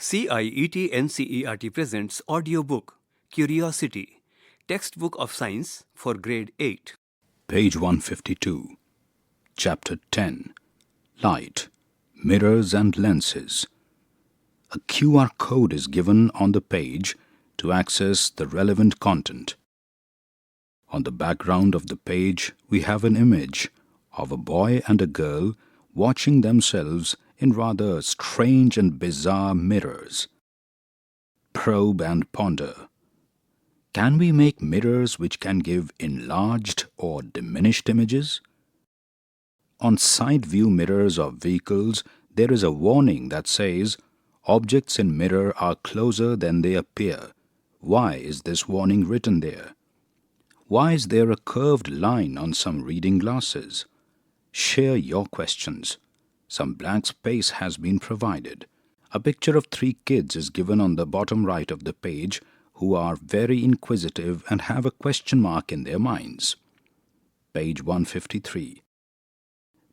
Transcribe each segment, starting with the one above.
CIET NCERT presents AudioBook, Curiosity, Textbook of Science for Grade 8. Page 152, Chapter 10, Light, Mirrors and Lenses. A QR code is given on the page to access the relevant content. On the background of the page, we have an image of a boy and a girl watching themselves in rather strange and bizarre mirrors. Probe and ponder. Can we make mirrors which can give enlarged or diminished images? On side view mirrors of vehicles, there is a warning that says, "Objects in mirror are closer than they appear." Why is this warning written there? Why is there a curved line on some reading glasses? Share your questions. Some blank space has been provided. A picture of 3 kids is given on the bottom right of the page who are very inquisitive and have a question mark in their minds. Page 153.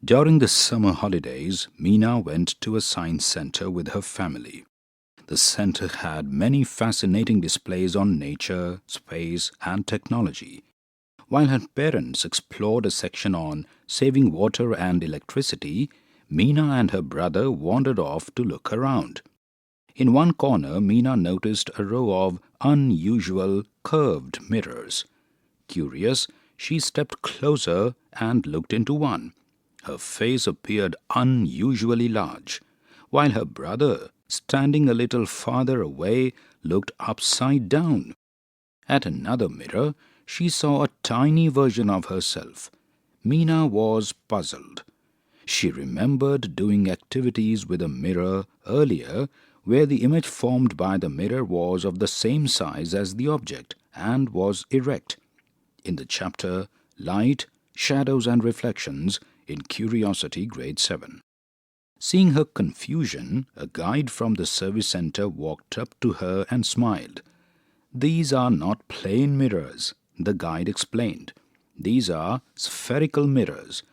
During the summer holidays, Meena went to a science center with her family. The center had many fascinating displays on nature, space, and technology. While her parents explored a section on saving water and electricity, Meena and her brother wandered off to look around. In one corner, Meena noticed a row of unusual curved mirrors. Curious, she stepped closer and looked into one. Her face appeared unusually large, while her brother, standing a little farther away, looked upside down. At another mirror, she saw a tiny version of herself. Meena was puzzled. She remembered doing activities with a mirror earlier where the image formed by the mirror was of the same size as the object and was erect. In the chapter Light, Shadows and Reflections in Curiosity Grade 7. Seeing her confusion, a guide from the service center walked up to her and smiled. "These are not plain mirrors," the guide explained. "These are spherical mirrors.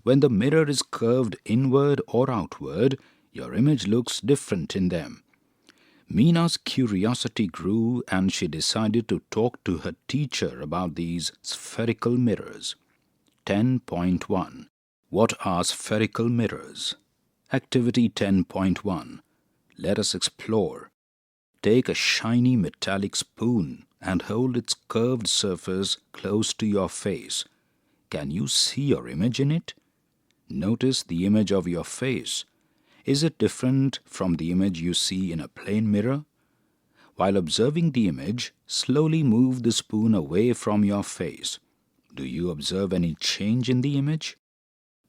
When the mirror is curved inward or outward, your image looks different in them." Meena's curiosity grew and she decided to talk to her teacher about these spherical mirrors. 10.1. What are spherical mirrors? Activity 10.1. Let us explore. Take a shiny metallic spoon and hold its curved surface close to your face. Can you see your image in it? Notice the image of your face. Is it different from the image you see in a plain mirror? While observing the image, slowly move the spoon away from your face. Do you observe any change in the image?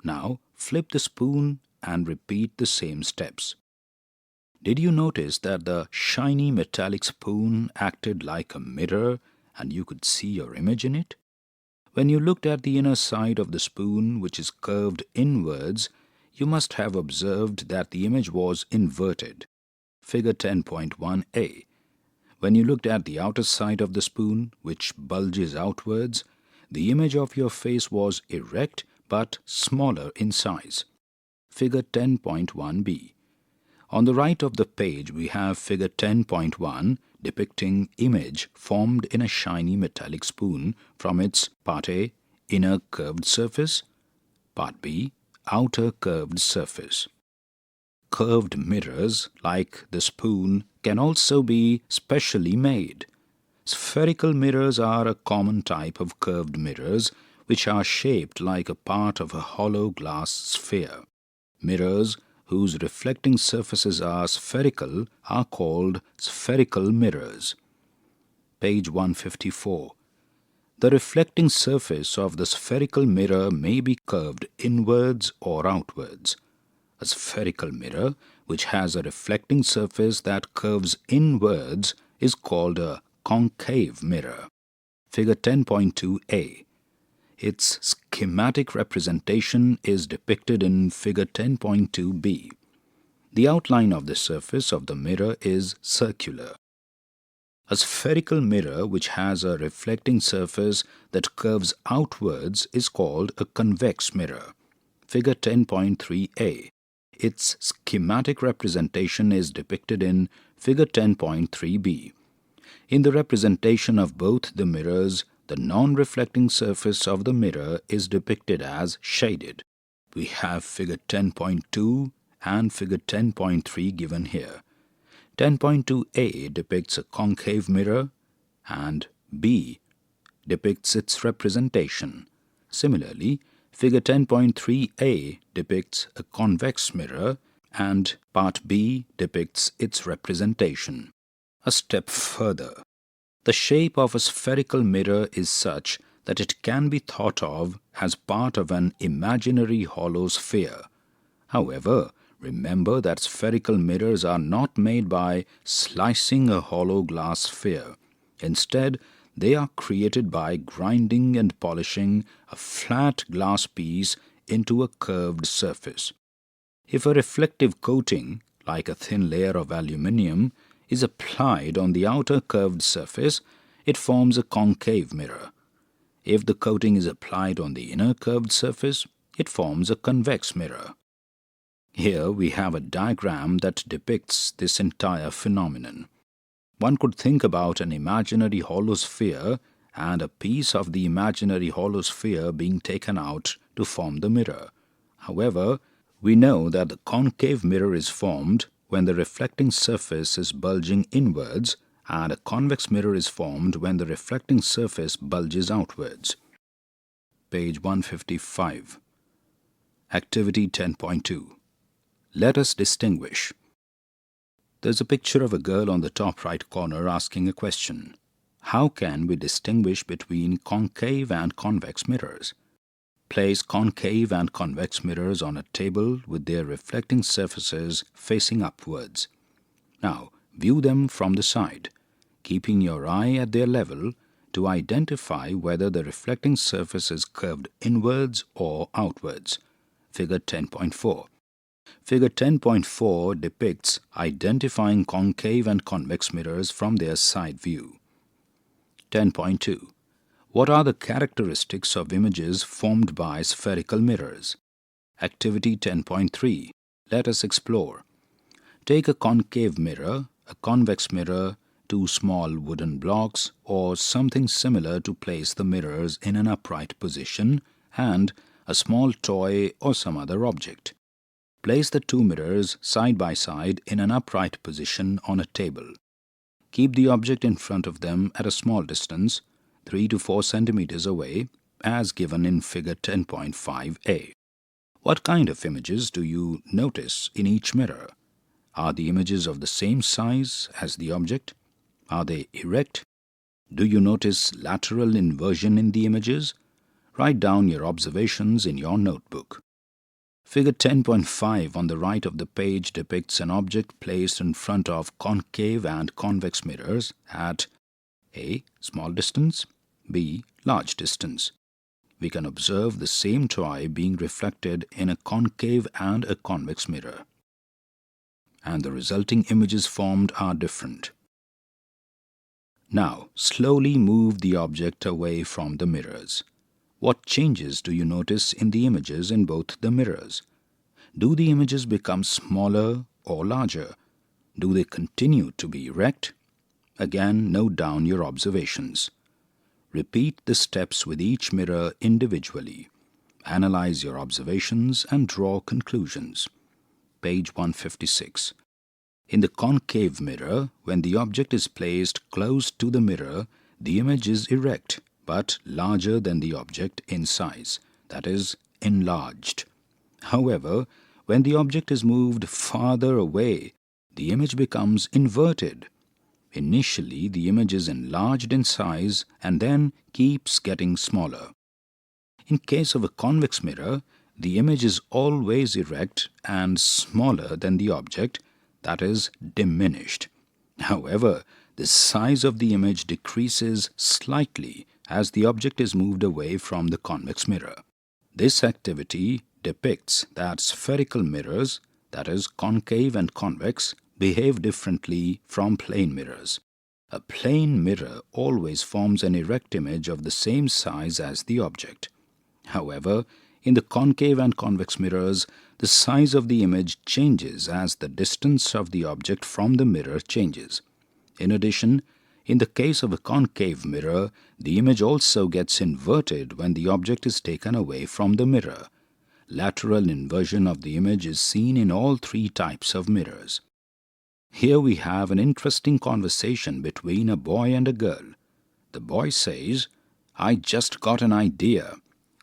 Now, flip the spoon and repeat the same steps. Did you notice that the shiny metallic spoon acted like a mirror and you could see your image in it? When you looked at the inner side of the spoon, which is curved inwards, you must have observed that the image was inverted. Figure 10.1a. When you looked at the outer side of the spoon, which bulges outwards, the image of your face was erect but smaller in size. Figure 10.1b. On the right of the page, we have figure 10.1 depicting image formed in a shiny metallic spoon from its Part A, inner curved surface, Part B, outer curved surface. Curved mirrors, like the spoon, can also be specially made. Spherical mirrors are a common type of curved mirrors which are shaped like a part of a hollow glass sphere. Mirrors whose reflecting surfaces are spherical are called spherical mirrors. Page 154. The reflecting surface of the spherical mirror may be curved inwards or outwards. A spherical mirror which has a reflecting surface that curves inwards is called a concave mirror. Figure 10.2a. Its schematic representation is depicted in Figure 10.2b. The outline of the surface of the mirror is circular. A spherical mirror which has a reflecting surface that curves outwards is called a convex mirror. Figure 10.3a. its schematic representation is depicted in Figure 10.3b. In the representation of both the mirrors, the non-reflecting surface of the mirror is depicted as shaded. We have Figure 10.2 and Figure 10.3 given here. 10.2a depicts a concave mirror and B depicts its representation. Similarly, Figure 10.3a depicts a convex mirror and Part B depicts its representation. A step further, the shape of a spherical mirror is such that it can be thought of as part of an imaginary hollow sphere. However, remember that spherical mirrors are not made by slicing a hollow glass sphere. Instead, they are created by grinding and polishing a flat glass piece into a curved surface. If a reflective coating, like a thin layer of aluminium, is applied on the outer curved surface, it forms a concave mirror. If the coating is applied on the inner curved surface, it forms a convex mirror. Here we have a diagram that depicts this entire phenomenon. One could think about an imaginary hollow sphere and a piece of the imaginary hollow sphere being taken out to form the mirror. However, we know that the concave mirror is formed when the reflecting surface is bulging inwards, and a convex mirror is formed when the reflecting surface bulges outwards. Page 155. Activity 10.2. Let us distinguish. There's a picture of a girl on the top right corner asking a question. How can we distinguish between concave and convex mirrors? Place concave and convex mirrors on a table with their reflecting surfaces facing upwards. Now, view them from the side, keeping your eye at their level to identify whether the reflecting surface is curved inwards or outwards. Figure 10.4. Figure 10.4 depicts identifying concave and convex mirrors from their side view. 10.2. What are the characteristics of images formed by spherical mirrors? Activity 10.3. Let us explore. Take a concave mirror, a convex mirror, two small wooden blocks, or something similar to place the mirrors in an upright position, and a small toy or some other object. Place the two mirrors side by side in an upright position on a table. Keep the object in front of them at a small distance, 3 to 4 centimeters away, as given in Figure 10.5a. What kind of images do you notice in each mirror? Are the images of the same size as the object? Are they erect? Do you notice lateral inversion in the images? Write down your observations in your notebook. Figure 10.5 on the right of the page depicts an object placed in front of concave and convex mirrors at A. Small distance, B. Large distance. We can observe the same toy being reflected in a concave and a convex mirror, and the resulting images formed are different. Now, slowly move the object away from the mirrors. What changes do you notice in the images in both the mirrors? Do the images become smaller or larger? Do they continue to be erect? Again, note down your observations. Repeat the steps with each mirror individually. Analyze your observations and draw conclusions. Page 156. In the concave mirror, when the object is placed close to the mirror, the image is erect but larger than the object in size, that is, enlarged. However, when the object is moved farther away, the image becomes inverted. Initially, the image is enlarged in size and then keeps getting smaller. In case of a convex mirror, the image is always erect and smaller than the object, that is, diminished. However, the size of the image decreases slightly as the object is moved away from the convex mirror. This activity depicts that spherical mirrors, that is, concave and convex, behave differently from plane mirrors. A plane mirror always forms an erect image of the same size as the object. However, in the concave and convex mirrors, The size of the image changes as the distance of the object from the mirror changes. In addition, in the case of a concave mirror, the image also gets inverted when the object is taken away from the mirror. Lateral inversion of the image is seen in all three types of mirrors. Here we have an interesting conversation between a boy and a girl. The boy says, "I just got an idea.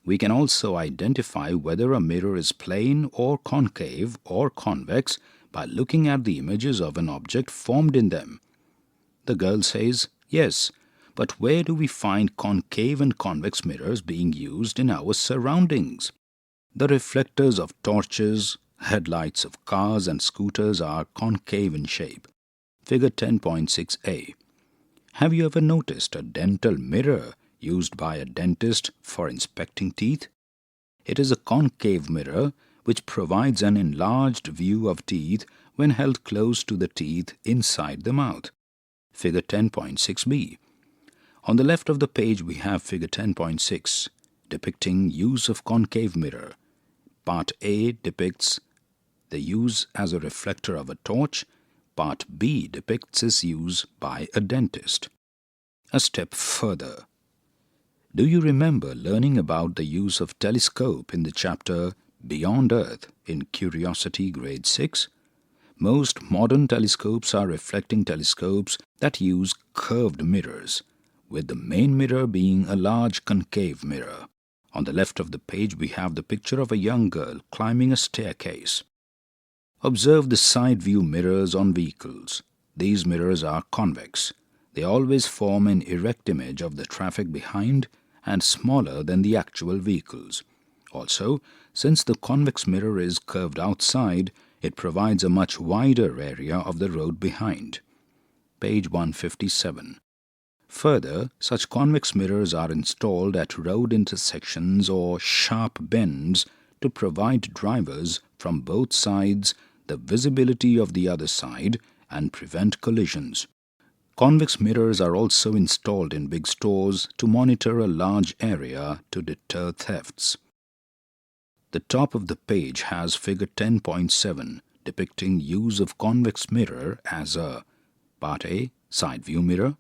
We can also identify whether a mirror is plane or concave or convex by looking at the images of an object formed in them." The girl says, "Yes, but where do we find concave and convex mirrors being used in our surroundings?" The reflectors of torches, headlights of cars and scooters are concave in shape. Figure 10.6a. Have you ever noticed a dental mirror used by a dentist for inspecting teeth? It is a concave mirror which provides an enlarged view of teeth when held close to the teeth inside the mouth. Figure 10.6b. On the left of the page we have figure 10.6 depicting use of concave mirror. Part A depicts the use as a reflector of a torch. Part B depicts its use by a dentist. A step further. Do you remember learning about the use of telescope in the chapter Beyond Earth in Curiosity Grade 6? Most modern telescopes are reflecting telescopes that use curved mirrors, with the main mirror being a large concave mirror. On the left of the page we have the picture of a young girl climbing a staircase. Observe the side view mirrors on vehicles. These mirrors are convex. They always form an erect image of the traffic behind and smaller than the actual vehicles. Also, since the convex mirror is curved outside, it provides a much wider area of the road behind. Page 157. Further, such convex mirrors are installed at road intersections or sharp bends to provide drivers from both sides the visibility of the other side and prevent collisions. Convex mirrors are also installed in big stores to monitor a large area to deter thefts. The top of the page has figure 10.7 depicting use of convex mirror as a Part A, side view mirror.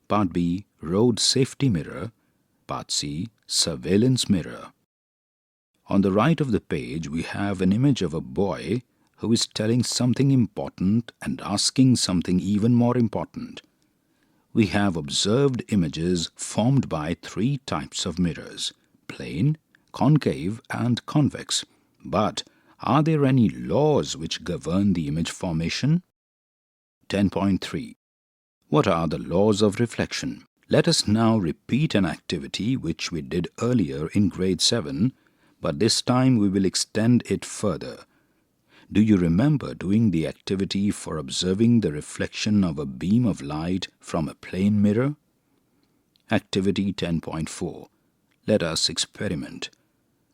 Part B, road safety mirror. Part C, surveillance mirror. On the right of the page we have an image of a boy who is telling something important and asking something even more important. We have observed images formed by three types of mirrors: plane, concave and convex. But are there any laws which govern the image formation? 10.3. What are the laws of reflection? Let us now repeat an activity which we did earlier in grade 7, but this time we will extend it further. Do you remember doing the activity for observing the reflection of a beam of light from a plane mirror? Activity 10.4. Let us experiment.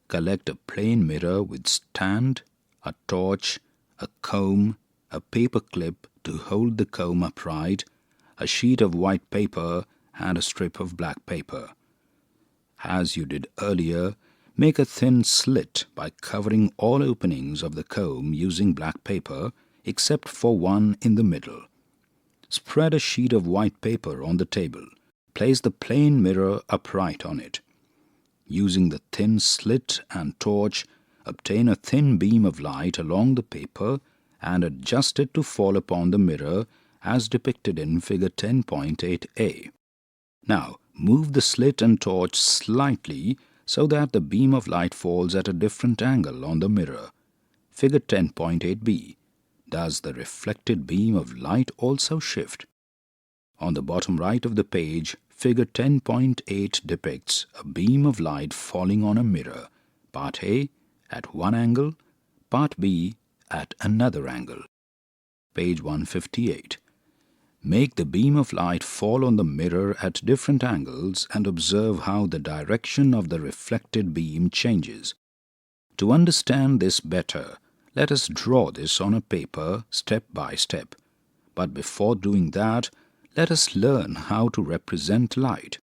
Collect a plane mirror with stand, a torch, a comb, a paper clip to hold the comb upright, a sheet of white paper and a strip of black paper. As you did earlier, make a thin slit by covering all openings of the comb using black paper except for one in the middle. Spread a sheet of white paper on the table. Place the plane mirror upright on it. Using the thin slit and torch, obtain a thin beam of light along the paper and adjust it to fall upon the mirror as depicted in figure 10.8a. Now, move the slit and torch slightly so that the beam of light falls at a different angle on the mirror. Figure 10.8b. Does the reflected beam of light also shift? On the bottom right of the page, figure 10.8 depicts a beam of light falling on a mirror, part A at one angle, part B at another angle. Page 158. Make the beam of light fall on the mirror at different angles and observe how the direction of the reflected beam changes. To understand this better, let us draw this on a paper step by step. But before doing that, let us learn how to represent light.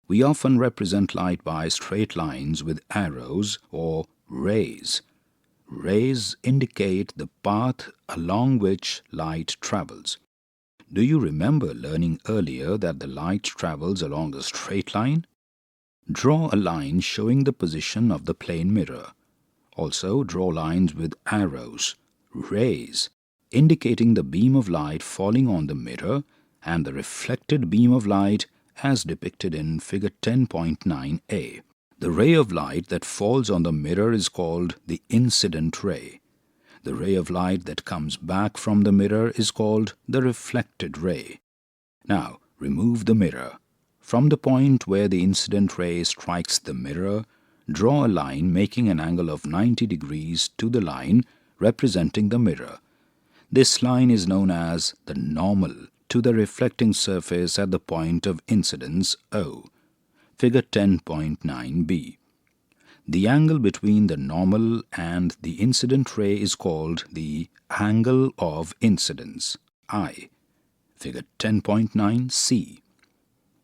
We often represent light by straight lines with arrows or rays. Rays indicate the path along which light travels. Do you remember learning earlier that the light travels along a straight line? Draw a line showing the position of the plane mirror. Also, draw lines with arrows, rays, indicating the beam of light falling on the mirror and the reflected beam of light as depicted in figure 10.9a. The ray of light that falls on the mirror is called the incident ray. The ray of light that comes back from the mirror is called the reflected ray. Now, remove the mirror. From the point where the incident ray strikes the mirror, draw a line making an angle of 90 degrees to the line representing the mirror. This line is known as the normal to the reflecting surface at the point of incidence O. Figure 10.9b. The angle between the normal and the incident ray is called the angle of incidence, I. Figure 10.9c.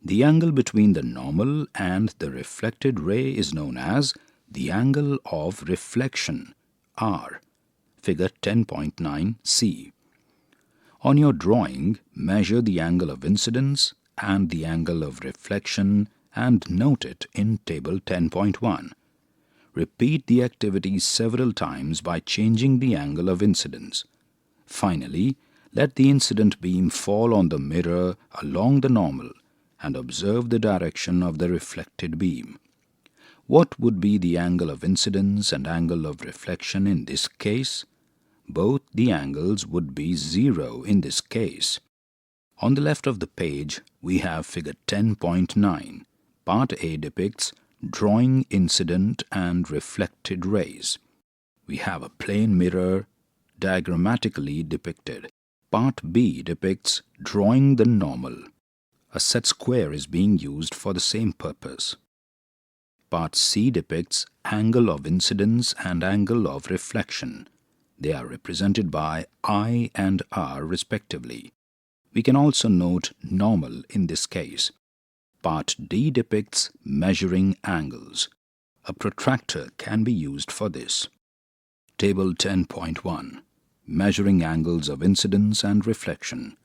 The angle between the normal and the reflected ray is known as the angle of reflection, R. Figure 10.9c. On your drawing, measure the angle of incidence and the angle of reflection and note it in Table 10.1. Repeat the activity several times by changing the angle of incidence. Finally, let the incident beam fall on the mirror along the normal and observe the direction of the reflected beam. What would be the angle of incidence and angle of reflection in this case? Both the angles would be 0 in this case. On the left of the page, we have figure 10.9. Part A depicts drawing incident and reflected rays. We have a plane mirror diagrammatically depicted. Part B depicts drawing the normal. A set square is being used for the same purpose. Part C depicts angle of incidence and angle of reflection. They are represented by I and R respectively. We can also note normal in this case. Part D depicts measuring angles. A protractor can be used for this. Table 10.1. Measuring angles of incidence and reflection.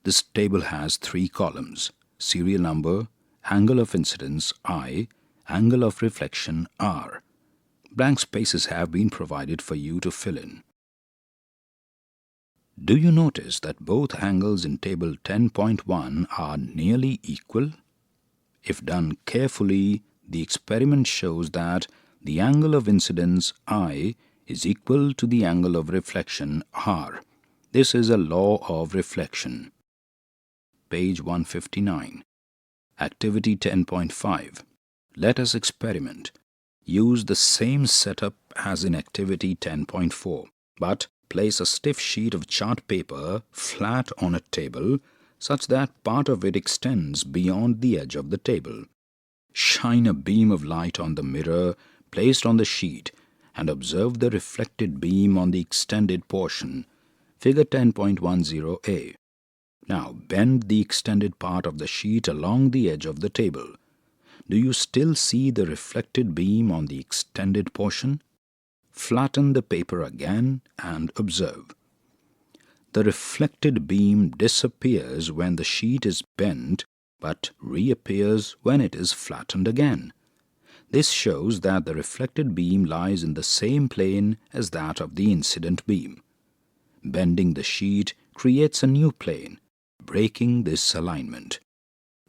This table has 3 columns: serial number, angle of incidence I, angle of reflection R. Blank spaces have been provided for you to fill in. Do you notice that both angles in Table 10.1 are nearly equal? If done carefully, the experiment shows that the angle of incidence I is equal to the angle of reflection R. This is a law of reflection. Page 159. Activity 10.5. Let us experiment. Use the same setup as in Activity 10.4, but place a stiff sheet of chart paper flat on a table such that part of it extends beyond the edge of the table. Shine a beam of light on the mirror placed on the sheet and observe the reflected beam on the extended portion, figure 10.10a. Now bend the extended part of the sheet along the edge of the table. Do you still see the reflected beam on the extended portion? Flatten the paper again and observe. The reflected beam disappears when the sheet is bent but reappears when it is flattened again. This shows that the reflected beam lies in the same plane as that of the incident beam. Bending the sheet creates a new plane, breaking this alignment.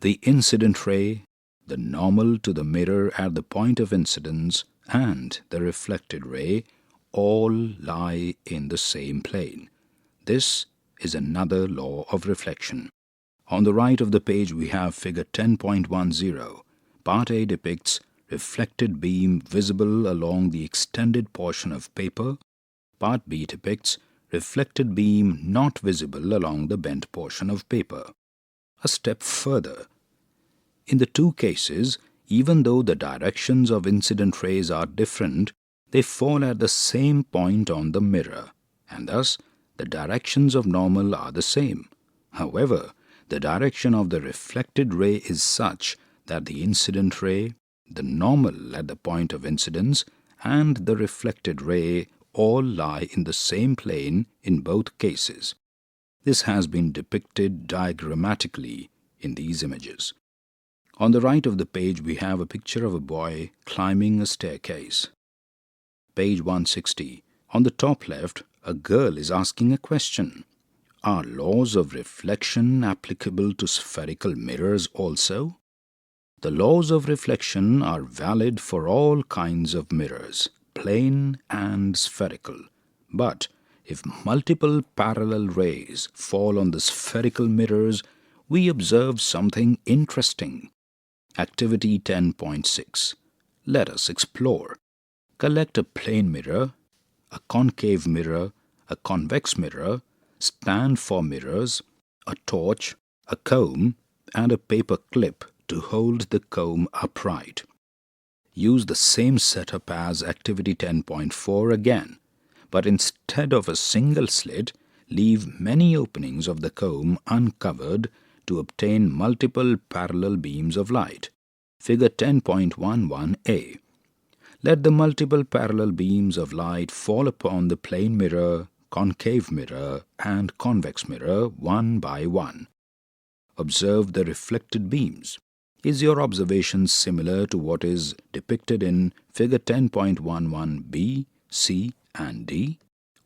The incident ray, the normal to the mirror at the point of incidence, and the reflected ray all lie in the same plane. This is another law of reflection. On the right of the page we have figure 10.10. Part A depicts reflected beam visible along the extended portion of paper. Part B depicts reflected beam not visible along the bent portion of paper. A step further. In the two cases, even though the directions of incident rays are different, they fall at the same point on the mirror, and thus the directions of normal are the same. However, the direction of the reflected ray is such that the incident ray, the normal at the point of incidence, and the reflected ray all lie in the same plane in both cases. This has been depicted diagrammatically in these images. On the right of the page, we have a picture of a boy climbing a staircase. Page 160. On the top left, a girl is asking a question. Are laws of reflection applicable to spherical mirrors also? The laws of reflection are valid for all kinds of mirrors, plane and spherical. But if multiple parallel rays fall on the spherical mirrors, we observe something interesting. Activity 10.6. Let us explore. Collect a plane mirror, a concave mirror, a convex mirror, stand for mirrors, a torch, a comb, and a paper clip to hold the comb upright. Use the same setup as Activity 10.4 again, but instead of a single slit, leave many openings of the comb uncovered to obtain multiple parallel beams of light. Figure 10.11a. Let the multiple parallel beams of light fall upon the plane mirror, concave mirror, and convex mirror one by one. Observe the reflected beams. Is your observation similar to what is depicted in Figure 10.11b, c, and d?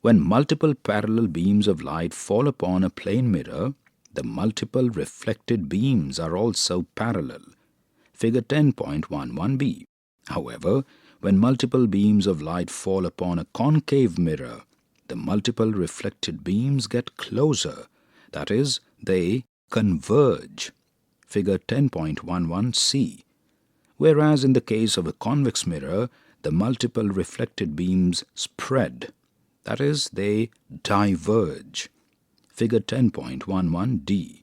When multiple parallel beams of light fall upon a plane mirror, the multiple reflected beams are also parallel. Figure 10.11b. However, when multiple beams of light fall upon a concave mirror, the multiple reflected beams get closer, that is, they converge. Figure 10.11c. Whereas in the case of a convex mirror, the multiple reflected beams spread, that is, they diverge. Figure 10.11d.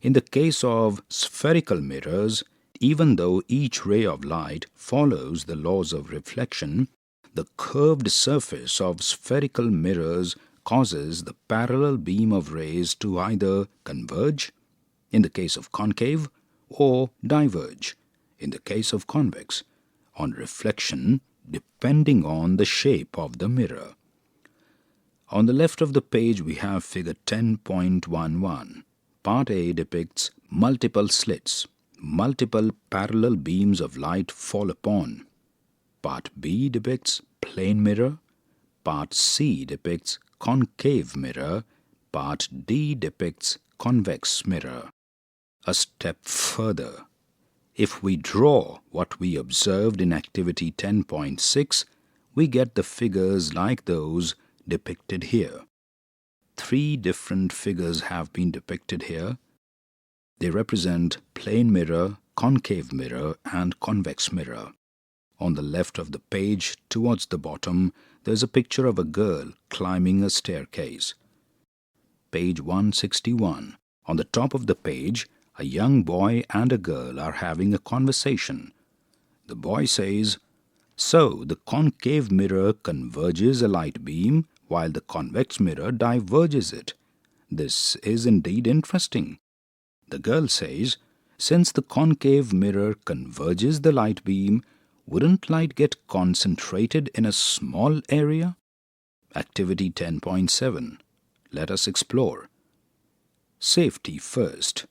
In the case of spherical mirrors, even though each ray of light follows the laws of reflection, the curved surface of spherical mirrors causes the parallel beam of rays to either converge, in the case of concave, or diverge, in the case of convex, on reflection depending on the shape of the mirror. On the left of the page, we have Figure 10.11. Part A depicts multiple slits. Multiple parallel beams of light fall upon. Part B depicts plane mirror. Part C depicts concave mirror. Part D depicts convex mirror. A step further. If we draw what we observed in Activity 10.6, we get the figures like those depicted here. 3 different figures have been depicted here. They represent plane mirror, concave mirror, and convex mirror. On the left of the page, towards the bottom, there is a picture of a girl climbing a staircase. Page 161. On the top of the page, a young boy and a girl are having a conversation. The boy says, "So the concave mirror converges a light beam, while the convex mirror diverges it. This is indeed interesting." The girl says, "Since the concave mirror converges the light beam, wouldn't light get concentrated in a small area?" Activity 10.7. Let us explore. Safety first.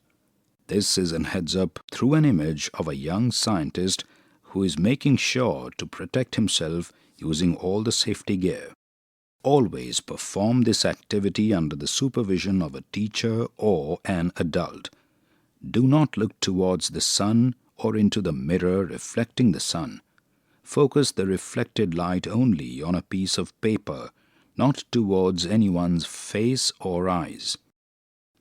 This is an heads-up through an image of a young scientist who is making sure to protect himself using all the safety gear. Always perform this activity under the supervision of a teacher or an adult. Do not look towards the sun or into the mirror reflecting the sun. Focus the reflected light only on a piece of paper, not towards anyone's face or eyes.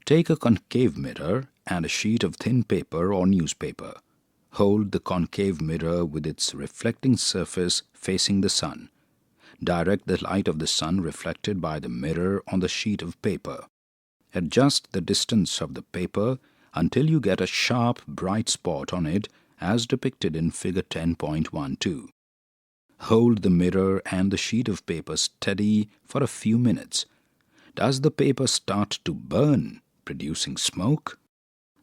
Take a concave mirror and a sheet of thin paper or newspaper. Hold the concave mirror with its reflecting surface facing the sun. Direct the light of the sun reflected by the mirror on the sheet of paper. Adjust the distance of the paper until you get a sharp, bright spot on it as depicted in Figure 10.12. Hold the mirror and the sheet of paper steady for a few minutes. Does the paper start to burn, producing smoke?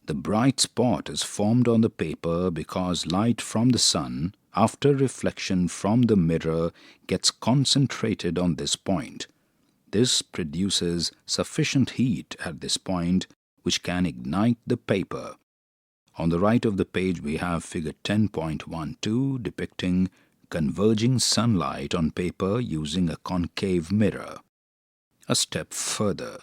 The bright spot is formed on the paper because light from the sun, after reflection from the mirror gets concentrated on this point. This produces sufficient heat at this point which can ignite the paper. On the right of the page we have figure 10.12 depicting converging sunlight on paper using a concave mirror. A step further,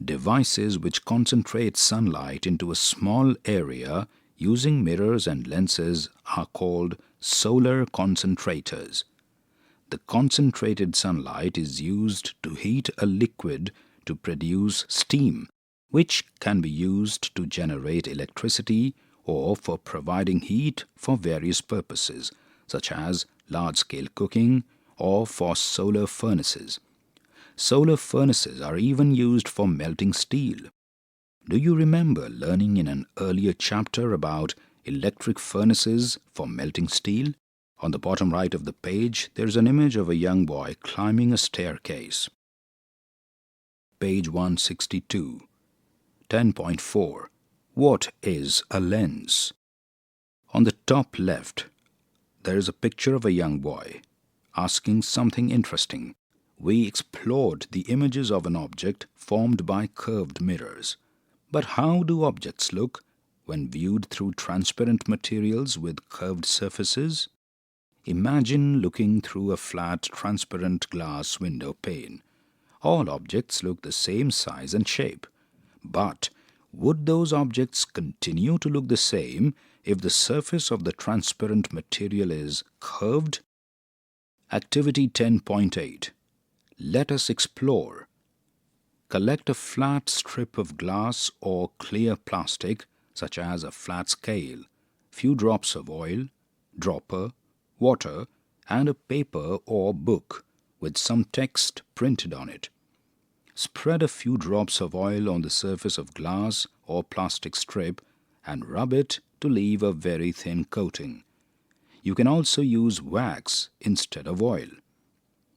devices which concentrate sunlight into a small area using mirrors and lenses are called solar concentrators. The concentrated sunlight is used to heat a liquid to produce steam, which can be used to generate electricity or for providing heat for various purposes, such as large-scale cooking or for solar furnaces. Solar furnaces are even used for melting steel. Do you remember learning in an earlier chapter about electric furnaces for melting steel? On the bottom right of the page, there is an image of a young boy climbing a staircase. Page 162. 10.4. What is a lens? On the top left, there is a picture of a young boy asking something interesting. We explored the images of an object formed by curved mirrors. But how do objects look when viewed through transparent materials with curved surfaces? Imagine looking through a flat, transparent glass window pane. All objects look the same size and shape. But would those objects continue to look the same if the surface of the transparent material is curved? Activity 10.8. Let us explore. Collect a flat strip of glass or clear plastic, such as a flat scale, few drops of oil, dropper, water, and a paper or book with some text printed on it. Spread a few drops of oil on the surface of glass or plastic strip and rub it to leave a very thin coating. You can also use wax instead of oil.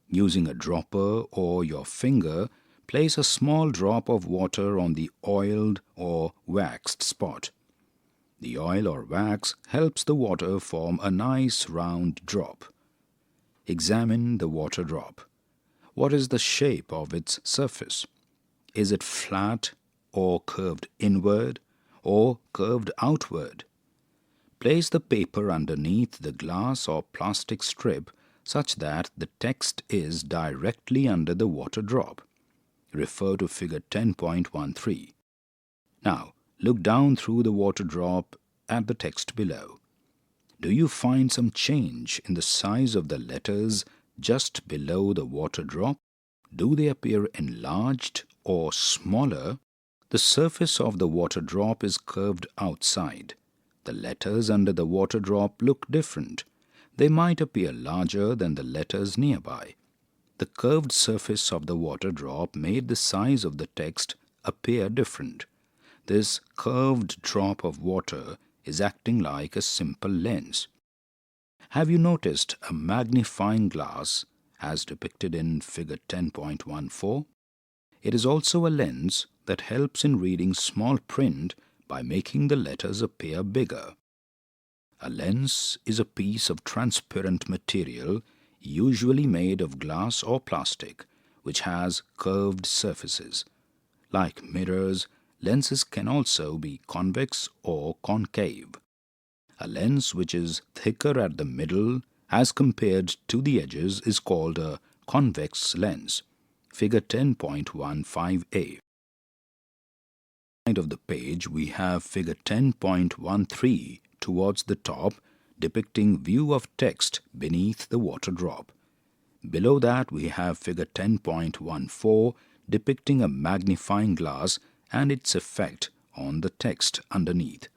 Using a dropper or your finger, place a small drop of water on the oiled or waxed spot. The oil or wax helps the water form a nice round drop. Examine the water drop. What is the shape of its surface? Is it flat or curved inward or curved outward? Place the paper underneath the glass or plastic strip such that the text is directly under the water drop. Refer to figure 10.13. Now, look down through the water drop at the text below. Do you find some change in the size of the letters just below the water drop? Do they appear enlarged or smaller? The surface of the water drop is curved outside. The letters under the water drop look different. They might appear larger than the letters nearby. The curved surface of the water drop made the size of the text appear different. This curved drop of water is acting like a simple lens. Have you noticed a magnifying glass as depicted in figure 10.14? It is also a lens that helps in reading small print by making the letters appear bigger. A lens is a piece of transparent material, usually made of glass or plastic, which has curved surfaces. Like mirrors, lenses can also be convex or concave. A lens which is thicker at the middle as compared to the edges is called a convex lens. Figure 10.15a. Side of the page we have figure 10.13 towards the top depicting view of text beneath the water drop. Below that we have figure 10.14 depicting a magnifying glass and its effect on the text underneath.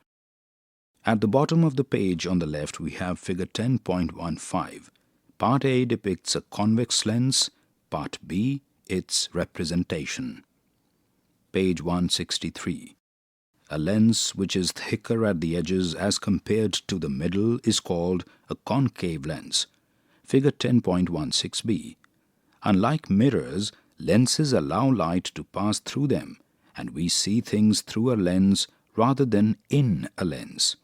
At the bottom of the page on the left we have figure 10.15. Part A depicts a convex lens, Part B its representation. Page 163. A lens which is thicker at the edges as compared to the middle is called a concave lens. Figure 10.16b. Unlike mirrors, lenses allow light to pass through them, and we see things through a lens rather than in a lens.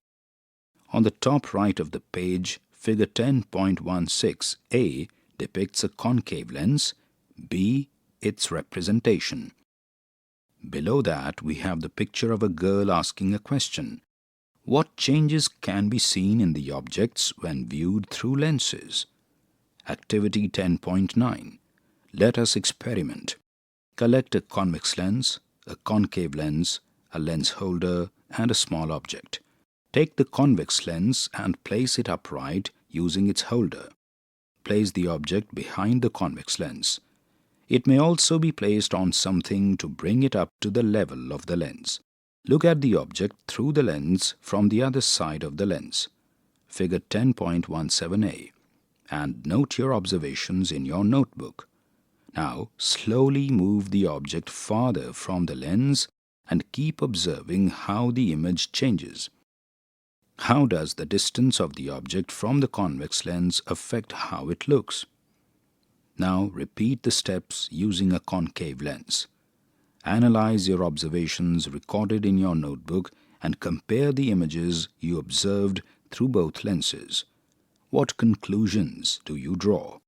On the top right of the page, Figure 10.16a depicts a concave lens, B its representation. Below that, we have the picture of a girl asking a question. What changes can be seen in the objects when viewed through lenses? Activity 10.9. Let us experiment. Collect a convex lens, a concave lens, a lens holder, and a small object. Take the convex lens and place it upright using its holder. Place the object behind the convex lens. It may also be placed on something to bring it up to the level of the lens. Look at the object through the lens from the other side of the lens. Figure 10.17a, and note your observations in your notebook. Now, slowly move the object farther from the lens and keep observing how the image changes. How does the distance of the object from the convex lens affect how it looks? Now, repeat the steps using a concave lens. Analyze your observations recorded in your notebook and compare the images you observed through both lenses. What conclusions do you draw?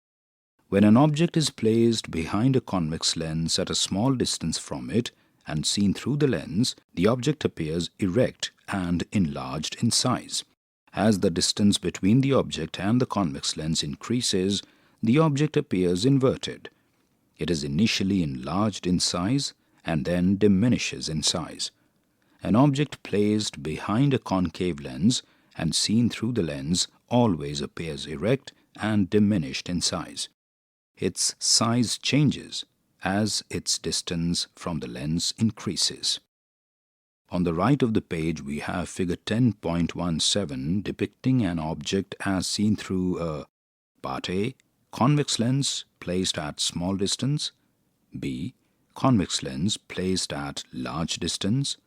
When an object is placed behind a convex lens at a small distance from it and seen through the lens, the object appears erect and enlarged in size. As the distance between the object and the convex lens increases, the object appears inverted. It is initially enlarged in size and then diminishes in size. An object placed behind a concave lens and seen through the lens always appears erect and diminished in size. Its size changes as its distance from the lens increases. On the right of the page, we have figure 10.17 depicting an object as seen through a Part A. Convex lens placed at small distance. B. Convex lens placed at large distance.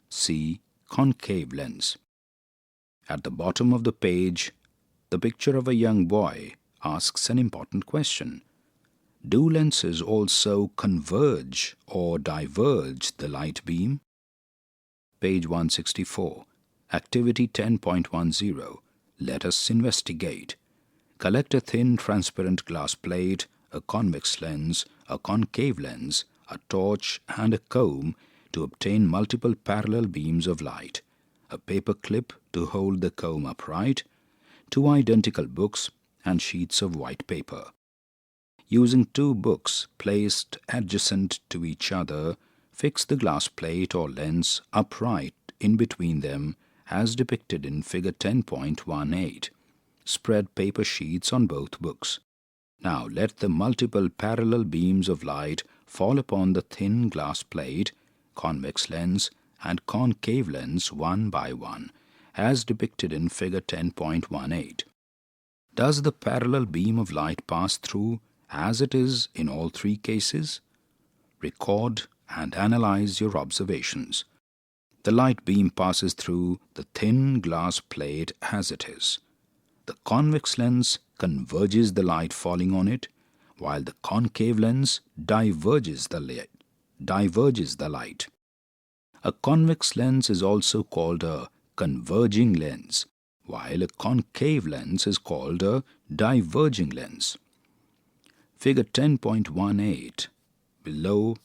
C. Concave lens. At the bottom of the page, the picture of a young boy asks an important question. Do lenses also converge or diverge the light beam? Page 164. Activity 10.10. Let us investigate. Collect a thin transparent glass plate, a convex lens, a concave lens, a torch, and a comb to obtain multiple parallel beams of light, a paper clip to hold the comb upright, 2 identical books, and sheets of white paper. Using 2 books placed adjacent to each other, fix the glass plate or lens upright in between them as depicted in figure 10.18. Spread paper sheets on both books. Now let the multiple parallel beams of light fall upon the thin glass plate, convex lens, and concave lens one by one, as depicted in figure 10.18. Does the parallel beam of light pass through as it is in all 3 cases? Record and analyze your observations. The light beam passes through the thin glass plate as it is. The convex lens converges the light falling on it, while the concave lens diverges the light. A convex lens is also called a converging lens, while a concave lens is called a diverging lens. Figure 10.18 below.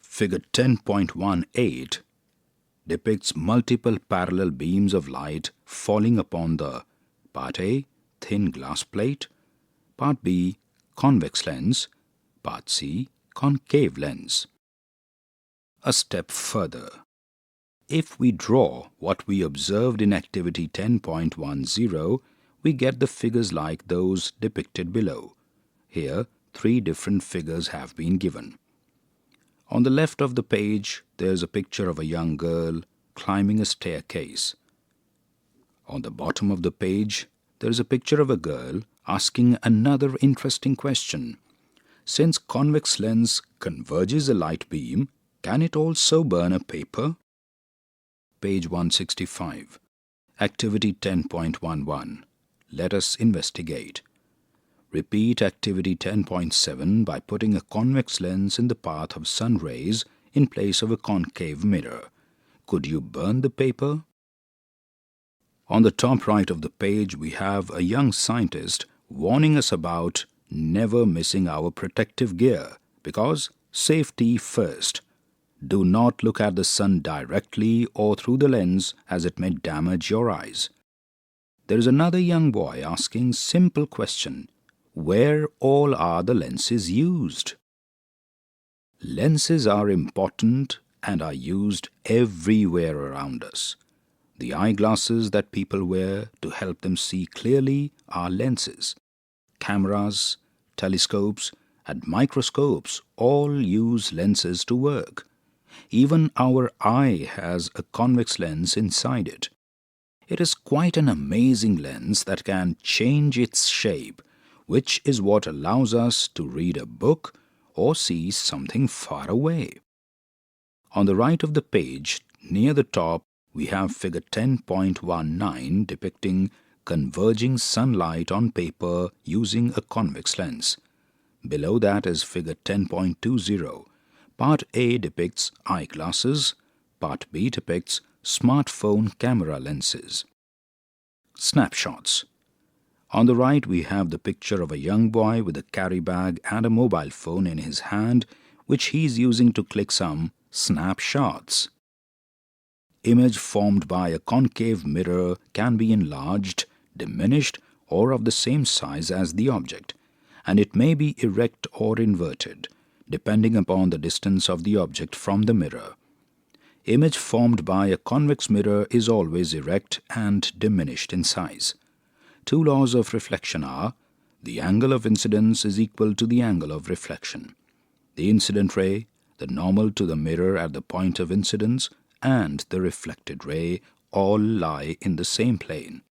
Figure 10.18 depicts multiple parallel beams of light falling upon the Part A, thin glass plate, Part B, convex lens, Part C, concave lens. A step further. If we draw what we observed in activity 10.10, we get the figures like those depicted below. Here, 3 different figures have been given. On the left of the page, there is a picture of a young girl climbing a staircase. On the bottom of the page, there is a picture of a girl asking another interesting question. Since convex lens converges a light beam, can it also burn a paper? Page 165. Activity 10.11. Let us investigate. Repeat activity 10.7 by putting a convex lens in the path of sun rays in place of a concave mirror. Could you burn the paper? On the top right of the page, we have a young scientist warning us about never missing our protective gear because safety first. Do not look at the sun directly or through the lens as it may damage your eyes. There is another young boy asking simple question, where all are the lenses used? Lenses are important and are used everywhere around us. The eyeglasses that people wear to help them see clearly are lenses. Cameras, telescopes, and microscopes all use lenses to work. Even our eye has a convex lens inside it. It is quite an amazing lens that can change its shape, which is what allows us to read a book or see something far away. On the right of the page, near the top, we have figure 10.19 depicting converging sunlight on paper using a convex lens. Below that is figure 10.20. Part A depicts eyeglasses, Part B depicts smartphone camera lenses. Snapshots. On the right, we have the picture of a young boy with a carry bag and a mobile phone in his hand, which he is using to click some snapshots. Image formed by a concave mirror can be enlarged, diminished, or of the same size as the object, and it may be erect or inverted, depending upon the distance of the object from the mirror. Image formed by a convex mirror is always erect and diminished in size. Two laws of reflection are: the angle of incidence is equal to the angle of reflection. The incident ray, the normal to the mirror at the point of incidence, and the reflected ray all lie in the same plane.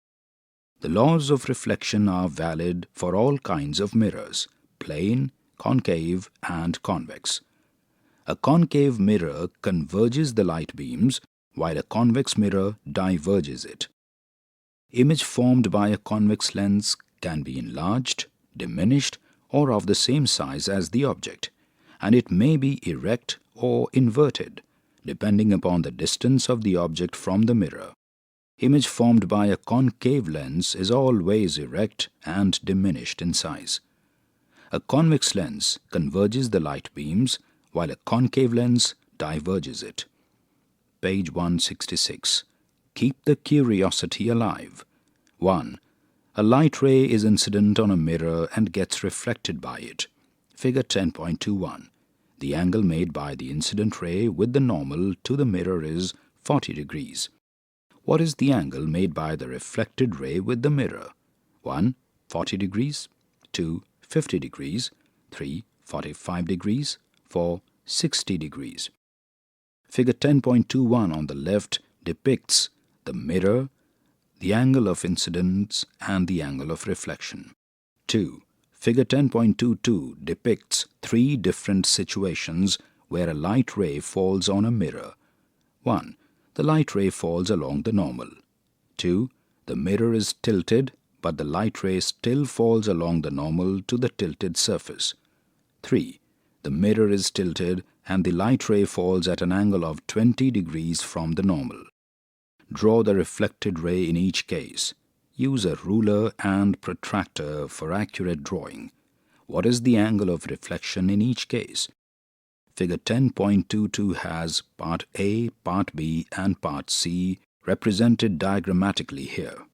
The laws of reflection are valid for all kinds of mirrors: plane, concave, and convex. A concave mirror converges the light beams, while a convex mirror diverges it. Image formed by a convex lens can be enlarged, diminished, or of the same size as the object, and it may be erect or inverted, depending upon the distance of the object from the mirror. Image formed by a concave lens is always erect and diminished in size. A convex lens converges the light beams, while a concave lens diverges it. Page 166. Keep the curiosity alive. 1. A light ray is incident on a mirror and gets reflected by it. Figure 10.21. The angle made by the incident ray with the normal to the mirror is 40 degrees. What is the angle made by the reflected ray with the mirror? 1. 40 degrees. 2. 50 degrees. 3. 45 degrees. 4. 60 degrees. Figure 10.21 on the left depicts the mirror, the angle of incidence, and the angle of reflection. 2. Figure 10.22 depicts three different situations where a light ray falls on a mirror. 1. The light ray falls along the normal. 2. The mirror is tilted, but the light ray still falls along the normal to the tilted surface. 3. The mirror is tilted and the light ray falls at an angle of 20 degrees from the normal. Draw the reflected ray in each case. Use a ruler and protractor for accurate drawing. What is the angle of reflection in each case? Figure 10.22 has Part A, Part B, and Part C represented diagrammatically here.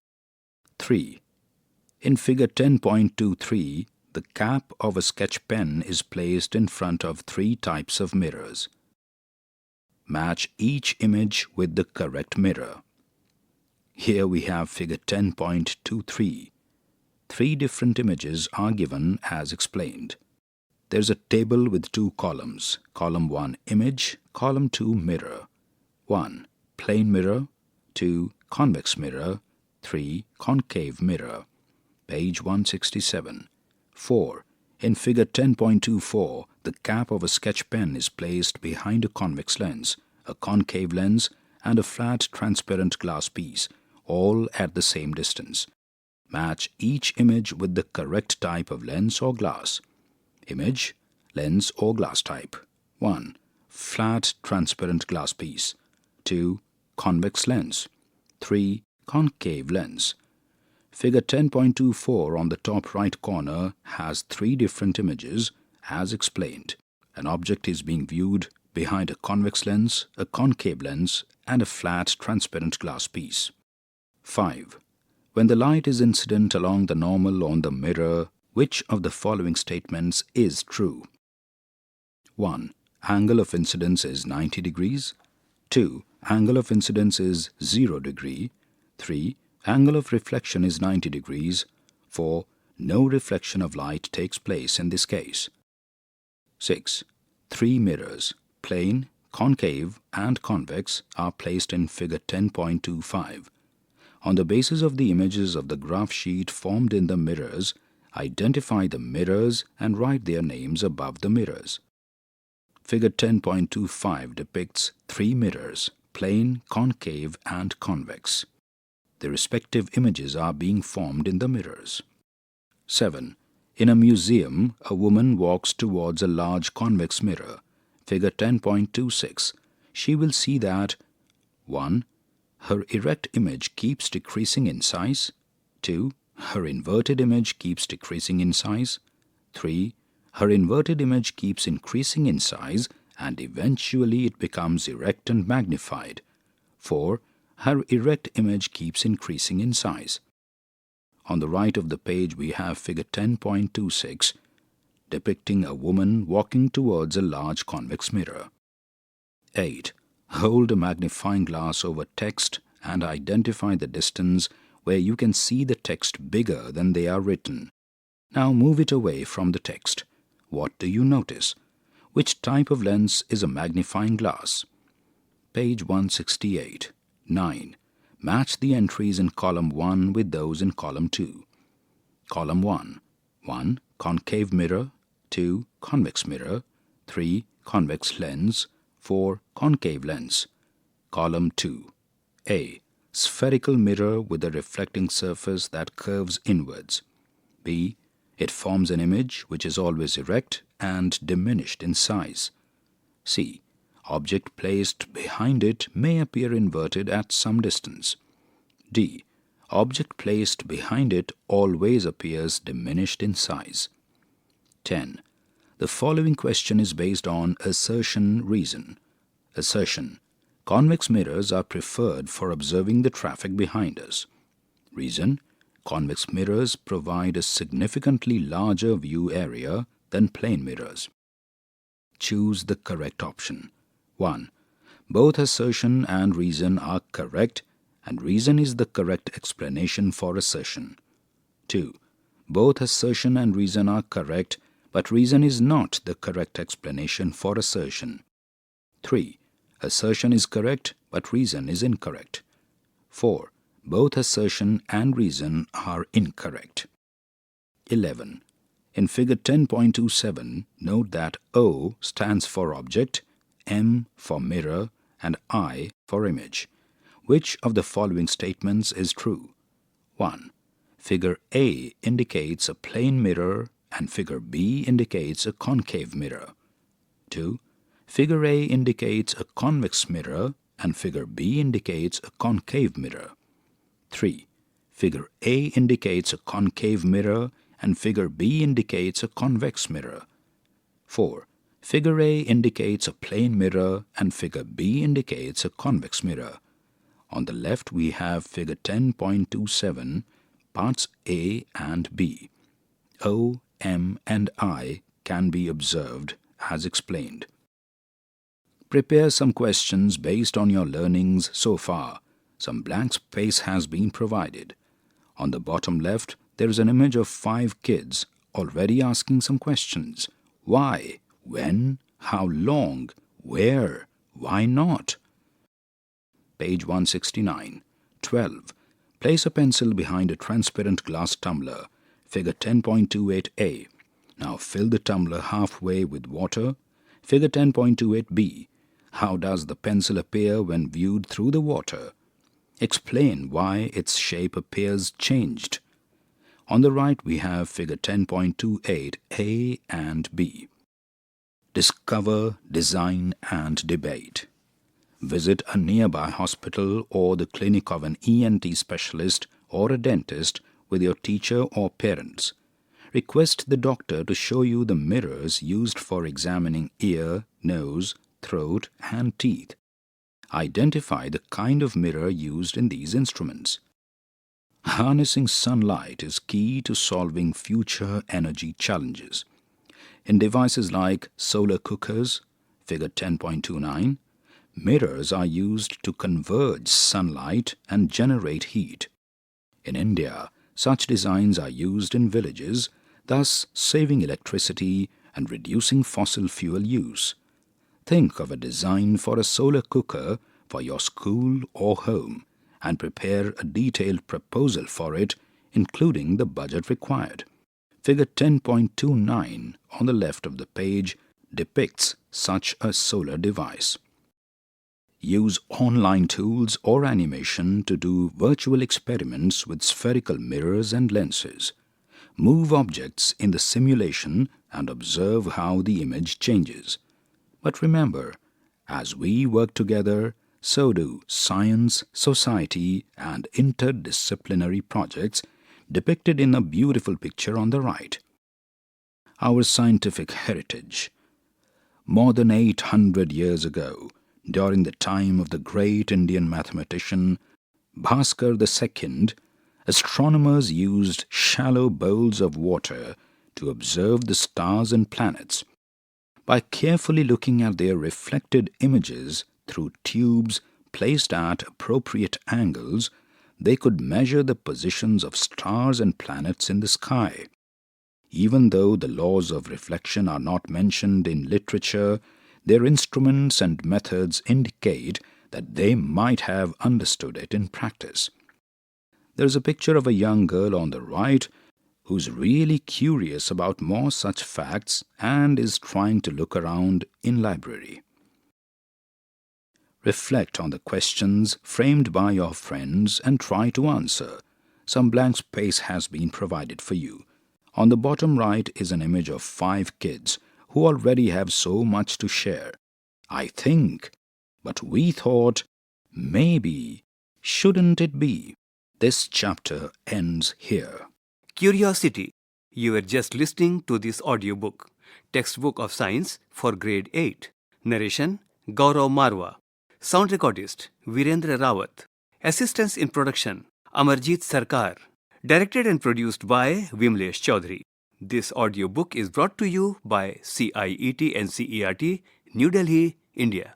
3. In Figure 10.23, the cap of a sketch pen is placed in front of three types of mirrors. Match each image with the correct mirror. Here we have Figure 10.23. Three different images are given as explained. There is a table with two columns. Column 1 image, column 2 mirror. 1. Plane mirror. 2. Convex mirror. 3. Concave mirror. Page 167. 4. In Figure 10.24, the cap of a sketch pen is placed behind a convex lens, a concave lens, and a flat transparent glass piece, all at the same distance. Match each image with the correct type of lens or glass. Image, lens or glass type. 1. Flat transparent glass piece. 2. Convex lens. 3. concave lens. Figure 10.24 on the top right corner has three different images as explained. An object is being viewed behind a convex lens, a concave lens, and a flat transparent glass piece. 5. When the light is incident along the normal on the mirror, which of the following statements is true? 1. Angle of incidence is 90 degrees. 2. Angle of incidence is 0 degree. 3. Angle of reflection is 90 degrees. 4. No reflection of light takes place in this case. 6. Three mirrors, plane, concave, and convex, are placed in figure 10.25. On the basis of the images of the graph sheet formed in the mirrors, identify the mirrors and write their names above the mirrors. Figure 10.25 depicts three mirrors, plane, concave, and convex. The respective images are being formed in the mirrors. 7. In a museum, a woman walks towards a large convex mirror. Figure 10.26. She will see that 1. Her erect image keeps decreasing in size. 2. Her inverted image keeps decreasing in size. 3. Her inverted image keeps increasing in size and eventually it becomes erect and magnified. 4. Her erect image keeps increasing in size. On the right of the page we have figure 10.26 depicting a woman walking towards a large convex mirror. 8. Hold a magnifying glass over text and identify the distance where you can see the text bigger than they are written. Now move it away from the text. What do you notice? Which type of lens is a magnifying glass? Page 168. 9. Match the entries in column 1 with those in column 2. Column 1. 1. Concave mirror. 2. Convex mirror. 3. Convex lens. 4. Concave lens. Column 2. A. Spherical mirror with a reflecting surface that curves inwards. B. It forms an image which is always erect and diminished in size. C. Object placed behind it may appear inverted at some distance. D. Object placed behind it always appears diminished in size. 10. The following question is based on assertion reason. Assertion. Convex mirrors are preferred for observing the traffic behind us. Reason. Convex mirrors provide a significantly larger view area than plane mirrors. Choose the correct option. 1. Both assertion and reason are correct and reason is the correct explanation for assertion. 2. Both assertion and reason are correct but reason is not the correct explanation for assertion. 3. Assertion is correct but reason is incorrect. 4. Both assertion and reason are incorrect. 11. In figure 10.27, note that O stands for object, M for mirror, and I for image. Which of the following statements is true? 1. Figure A indicates a plane mirror and figure B indicates a concave mirror. 2. Figure A indicates a convex mirror and figure B indicates a concave mirror. 3. Figure A indicates a concave mirror and figure B indicates a convex mirror. 4. Figure A indicates a plane mirror and figure B indicates a convex mirror. On the left we have figure 10.27, parts A and B. O, M and I can be observed as explained. Prepare some questions based on your learnings so far. Some blank space has been provided. On the bottom left, there is an image of 5 kids already asking some questions. Why? When? How long? Where? Why not? Page 169. 12. Place a pencil behind a transparent glass tumbler. Figure 10.28a. Now fill the tumbler halfway with water. Figure 10.28b. How does the pencil appear when viewed through the water? Explain why its shape appears changed. On the right we have figure 10.28a and b. Discover, design and debate. Visit a nearby hospital or the clinic of an ENT specialist or a dentist with your teacher or parents. Request the doctor to show you the mirrors used for examining ear, nose, throat, and teeth. Identify the kind of mirror used in these instruments. Harnessing sunlight is key to solving future energy challenges. In devices like solar cookers, figure 10.29, mirrors are used to converge sunlight and generate heat. In India, such designs are used in villages, thus saving electricity and reducing fossil fuel use. Think of a design for a solar cooker for your school or home and prepare a detailed proposal for it, including the budget required. Figure 10.29 on the left of the page depicts such a solar device. Use online tools or animation to do virtual experiments with spherical mirrors and lenses. Move objects in the simulation and observe how the image changes. But remember, as we work together, so do science, society, and interdisciplinary projects depicted in a beautiful picture on the right. Our scientific heritage. More than 800 years ago, during the time of the great Indian mathematician Bhaskar II, astronomers used shallow bowls of water to observe the stars and planets. By carefully looking at their reflected images through tubes placed at appropriate angles, they could measure the positions of stars and planets in the sky. Even though the laws of reflection are not mentioned in literature, their instruments and methods indicate that they might have understood it in practice. There is a picture of a young girl on the right who's really curious about more such facts and is trying to look around in library. Reflect on the questions framed by your friends and try to answer. Some blank space has been provided for you. On the bottom right is an image of 5 kids who already have so much to share. I think, but we thought, maybe, shouldn't it be? This chapter ends here. Curiosity. You were just listening to this audiobook, Textbook of Science for Grade 8. Narration, Gaurav Marwa. Sound recordist, Virendra Rawat. Assistance in production, Amarjit Sarkar. Directed and produced by Vimlesh Chaudhary. This audiobook is brought to you by CIET NCERT, New Delhi, India.